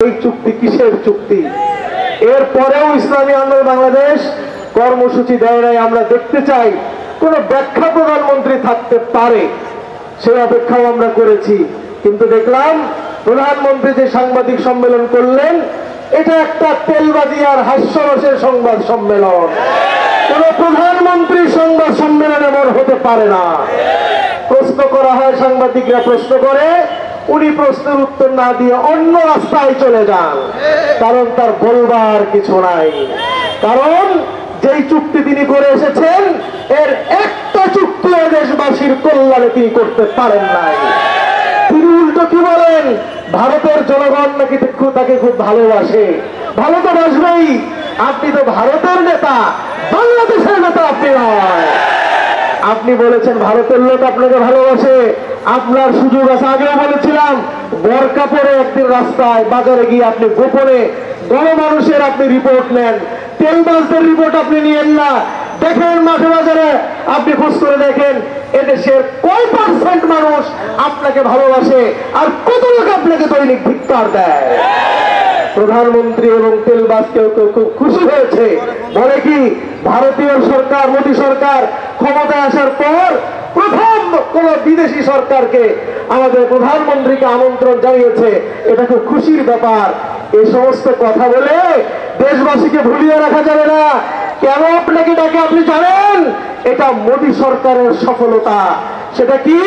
এই চুক্তি কিসের চুক্তি? এরপরেও ইসলামী আন্দোলন বাংলাদেশ কর্মসূচি দেয় নাই। আমরা দেখতে চাই কোন ব্যাখ্যা প্রধানমন্ত্রী থাকতে পারে, সেই অপেক্ষাও আমরা করেছি। কিন্তু দেখলাম প্রধানমন্ত্রী যে সাংবাদিক সম্মেলন করলেন, এটা একটা তেলবাজি আর হাস্যরসের সংবাদ সম্মেলন। কোন প্রধানমন্ত্রী সংবাদ সম্মেলন এমন হতে পারে না। প্রশ্ন করা হয়, সাংবাদিকরা প্রশ্ন করে, উনি প্রশ্নের উত্তর না দিয়ে অন্য রাস্তায় চলে যান, কারণ তার বলবার কিছু নাই। কারণ যেই চুক্তি তিনি করে এসেছেন, এর একটা চুক্তি দেশবাসীর কল্যাণে তিনি করতে পারেন নাই। তিনি উল্টো কি বলেন, ভারতের জনগণ নাকি তাকে খুব ভালোবাসে। ভালো তো বাসবেই, আপনি তো ভারতের নেতা, বাংলাদেশের নেতা আপনি নয়। আপনি বলেছেন ভারতের লোক আপনাকে ভালোবাসে, আপনার সুযোগ আছে। আগেও বলেছিলাম, বোরকা পরে একদিন রাস্তায় বাজারে গিয়ে আপনি গোপনে গণমানুষের আপনি রিপোর্ট নেন, তেলবাজদের রিপোর্ট আপনি নিয়েন না। দেখেন মাঠে বাজারে আপনি খোঁজ করে দেখেন, এদেশের কয় পার্সেন্ট মানুষ আপনাকে ভালোবাসে আর কত লোক আপনাকে দৈনিক ধিক্কার দেয়। প্রধানমন্ত্রী এবং তেলবাজ কেউ কেউ খুব খুশি হয়েছে, বলে কি ভারতীয় সরকার, মোদী সরকার ক্ষমতায় আসার পর প্রথম কোন বিদেশি সরকারকে আমাদের প্রধানমন্ত্রীকে আমন্ত্রণ জানিয়েছে, এটা খুব খুশির ব্যাপার। এই সমস্ত কথা বলে দেশবাসীকে ভুলিয়ে রাখা যাবে না। কেন আপনাকে ডাকে আপনি জানেন, এটা মোদী সরকারের সফলতা। সেটা কি?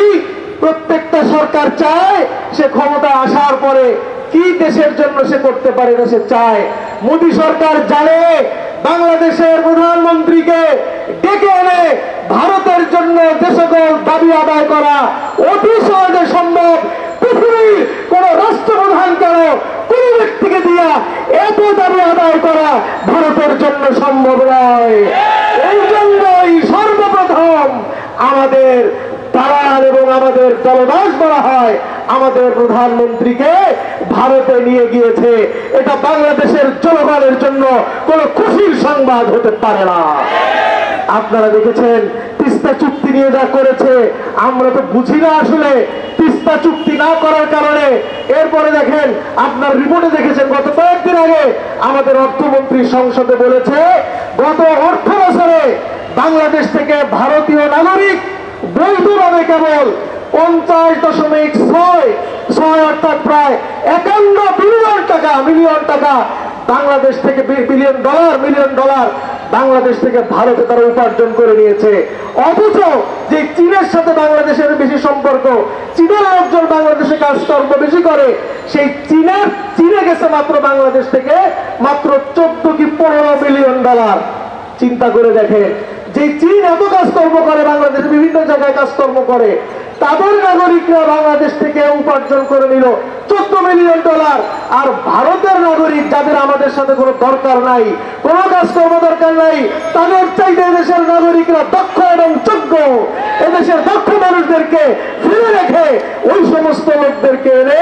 প্রত্যেকটা সরকার চায় সে ক্ষমতা আসার পরে কি দেশের জন্য সে করতে পারে না, সে চায়। মোদী সরকার জানে বাংলাদেশের প্রধানমন্ত্রীকে ডেকে এনে ভারতের জন্য যে সকল দাবি আদায় করা অতি সহজে সম্ভব, পৃথিবীর কোন রাষ্ট্রপ্রধান কেন কোন ব্যক্তিকে দিয়া এত দাবি আদায় করা ভারতের জন্য সম্ভব নয়। এই জন্যই সর্বপ্রথম আমাদের দালাল এবং আমাদের দলদাস বলা হয়, আমাদের প্রধানমন্ত্রীকে ভারতে নিয়ে গিয়েছে। এটা বাংলাদেশের জনগণের জন্য কোন খুশির সংবাদ হতে পারে না। আপনারা দেখেছেন তিস্তা চুক্তি নিয়ে যা করেছে, আমরা তো বুঝি না আসলে তিস্তা চুক্তি না করার কারণে। এরপরে দেখেন, আপনার রিপোর্টে দেখেছেন গত কয়েকদিন আগে আমাদের অর্থমন্ত্রী সংসদে বলেছে, গত অর্থ বছরে বাংলাদেশ থেকে ভারতীয় নাগরিক বৈধভাবে কেবল 50.6 অর্থাৎ প্রায় 51 মিলিয়ন টাকা বাংলাদেশ থেকে, মিলিয়ন ডলার বাংলাদেশ থেকে ভারতে তারা উপার্জন করে নিয়েছে। অথচ যে চীনের সাথে বাংলাদেশের বেশি সম্পর্ক, চীনের লোকজন বাংলাদেশে কাজকর্ম বেশি করে, সেই চীনে গেছে মাত্র বাংলাদেশ থেকে মাত্র 14 কি 15 মিলিয়ন ডলার। চিন্তা করে দেখেন, যে চীন এত কাজকর্ম করে, বাংলাদেশে বিভিন্ন জায়গায় কাজকর্ম করে, তাদের নাগরিকরা বাংলাদেশ থেকে উপার্জন করে নিল 14 মিলিয়ন ডলার। আর ভারতের নাগরিক যাদের আমাদের সাথে কোনো দরকার নাই, কোনো কাজকর্ম দরকার নাই, তাদের চাইতে এদেশের নাগরিকরা দক্ষ এবং যোগ্য। এদেশের দক্ষ মানুষদেরকে ফিরে রেখে ওই সমস্ত লোকদেরকে এনে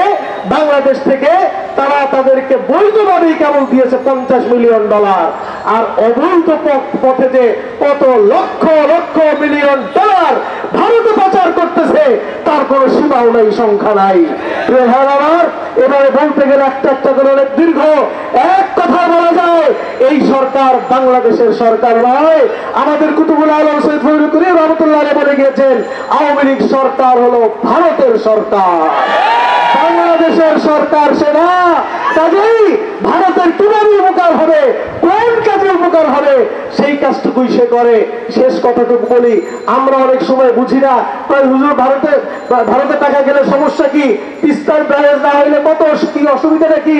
বাংলাদেশ থেকে তারা তাদেরকে বৈধভাবেই কেবল দিয়েছে 50 মিলিয়ন ডলার। আর অবৈধ পথে যে কত লক্ষ লক্ষ মিলিয়ন ডলার ভারতে পাচার করতেছে, তার কোনো সীমাও নাই, সংখ্যা নাই। আমার এবারে বলতে গেলে একটা করে অনেক দীর্ঘ। এক কথা বলা যায়, এই সরকার বাংলাদেশের সরকার নয়। আমাদের কুতুবুল আলম সৈয়দ ফজলুল করিম রহমতুল্লাহ বলে গিয়েছেন, আওয়ামী লীগ সরকার হলো ভারতের সরকার, বাংলাদেশের সরকার সেনা। কাজেই ভারতের কিভাবে উপকার হবে, কোন কাজে উপকার হবে, সেই কাজটুকুই সে করে। শেষ কথাটুকু বলি, আমরা অনেক সময় বুঝি না, হুজুর ভারতে টাকা গেলে সমস্যা কি, তিস্তার ব্যারেজ না হইলে কত কি অসুবিধাটা কি,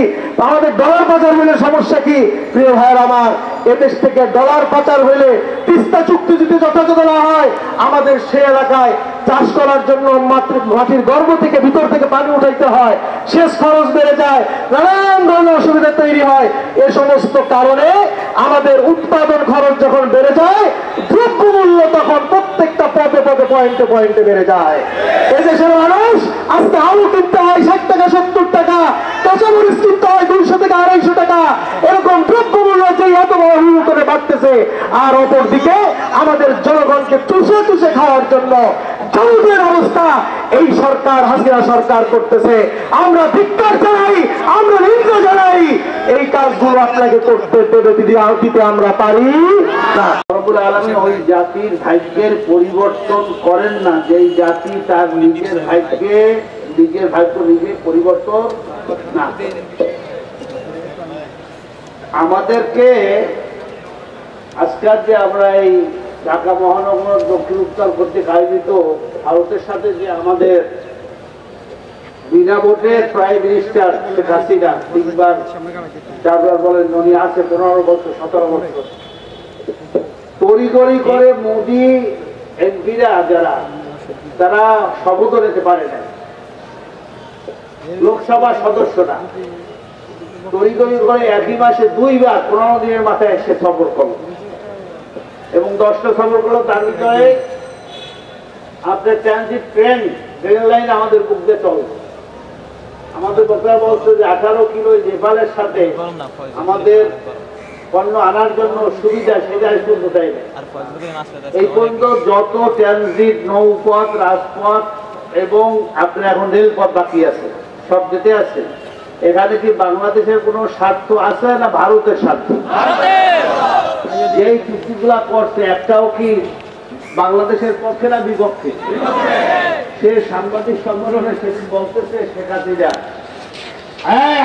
আমাদের ডলার পাচার হইলে সমস্যা কি? প্রিয় ভাইয়ের আমার, এদেশ থেকে ডলার পাচার হইলে তিস্তা চুক্তি যদি যথাযথ না হয়, আমাদের সে এলাকায় চাষ করার জন্য মাটির গর্ভ থেকে ভিতর থেকে পানি উঠাইতে হয়, সেচ খরচ বেড়ে যায়, নানান ধরনের অসুবিধা তৈরি হয়। এ সমস্ত কারণে আমাদের উৎপাদন খরচ যখন বেড়ে যায়, দ্রব্যমূল্য তখন প্রত্যেকটা পয়েন্টে বেড়ে যায়। এদেশের মানুষ আজকে আলু কিনতে হয় 60 টাকা 70 টাকা, কাঁচামরিচ কিনতে হয় 200 থেকে 250 টাকা। এরকম দ্রব্যমূল্য যে এত বড় হুড় করে বাড়তেছে, আর অপরদিকে আমাদের জনগণকে চুষে খাওয়ার জন্য জনগণের অবস্থা এই সরকার, হাসিনা সরকার করতেছে। আমরা ধিক্কার জানাই, আমরা নিন্দা জানাই। কাজগুলো আপনাকে করতে দিতে আমরা পারি না। রব্বুল আলামিন ওই জাতির ভাগ্যের পরিবর্তন করেন না যেই জাতি তার নিজের ভাগ্য নিজে পরিবর্তন না। আমাদেরকে আজকাল যে আমরা এই ঢাকা মহানগর দক্ষিণ উত্তর কর্তৃক আয়োজিত ভারতের সাথে যে আমাদের বিনা ভোটে প্রাইম মিনিস্টার শেখ হাসিনা 3বার 4বার বলেন উনি আছে 15 বছর 17 বছর তড়িঘড়ি করে মোদি এমপিরা যারা তারা শপথ নিতে পারে না, লোকসভার সদস্যরা তড়িঘড়ি করে একই মাসে 2বার 15 দিনের মাথায় এসে সফর করলো এবং 10টা সফর করলো। তার ভিতরে আপনার ট্রানজিট ট্রেন লাইন আমাদের বুক দিয়ে চলে। আমাদের বক্তা বলছে যে 18 কিলো নেপালের সাথে আমাদের পণ্য আনার জন্য সুবিধা সেটা পর্যন্ত দেয় না। এই পর্যন্ত যত ট্রানজিট নৌপথ রাজপথ এবং আপনার এখন রেলপথ বাকি আছে সব যেতে আছে। এখানে কি বাংলাদেশের কোনো স্বার্থ আছে না ভারতের স্বার্থ? যেই চুক্তিগুলা করছে একটাও কি বাংলাদেশের পক্ষে না বিপক্ষে? সে সাংবাদিক সম্মেলনে সেদিন বলতেছে শেখ হাসিনা, হ্যাঁ